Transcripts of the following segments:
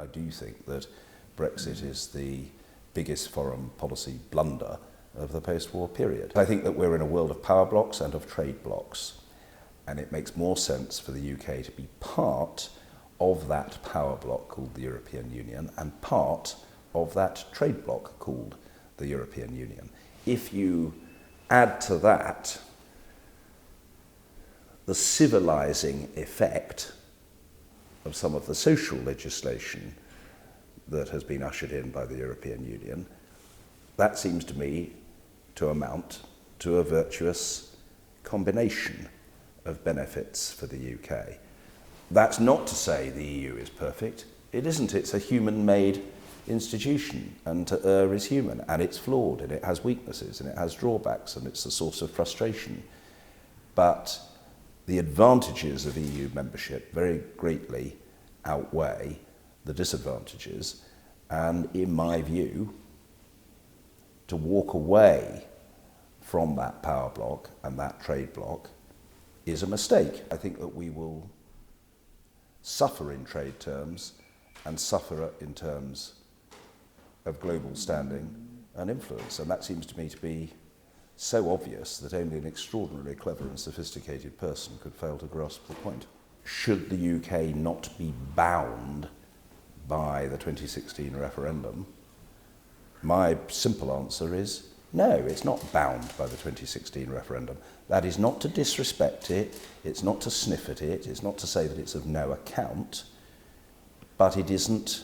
I do think that Brexit is the biggest foreign policy blunder of the post-war period. I think that we're in a world of power blocks and of trade blocks, and it makes more sense for the UK to be part of that power block called the European Union and part of that trade block called the European Union. If you add to that the civilizing effect of some of the social legislation that has been ushered in by the European Union, that seems to me to amount to a virtuous combination of benefits for the UK. That's not to say the EU is perfect. It isn't. It's a human-made institution, and to err is human, and it's flawed, and it has weaknesses, and it has drawbacks, and it's a source of frustration. But the advantages of EU membership very greatly outweigh the disadvantages, and in my view, to walk away from that power block and that trade block is a mistake. I think that we will suffer in trade terms and suffer in terms of global standing and influence, and that seems to me to be so obvious that only an extraordinarily clever and sophisticated person could fail to grasp the point. Should the UK not be bound by the 2016 referendum? My simple answer is no, it's not bound by the 2016 referendum. That is not to disrespect it, it's not to sniff at it, it's not to say that it's of no account, but it isn't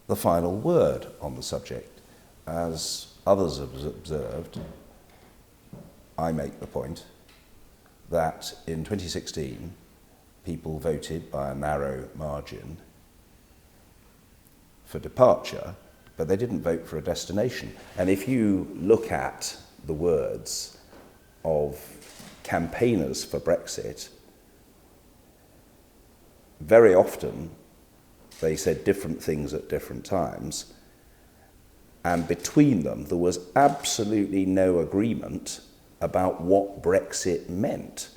the final word on the subject. As others have observed, I make the point that in 2016 people voted by a narrow margin for departure, but they didn't vote for a destination. And if you look at the words of campaigners for Brexit, very often they said different things at different times, and between them there was absolutely no agreement about what Brexit meant.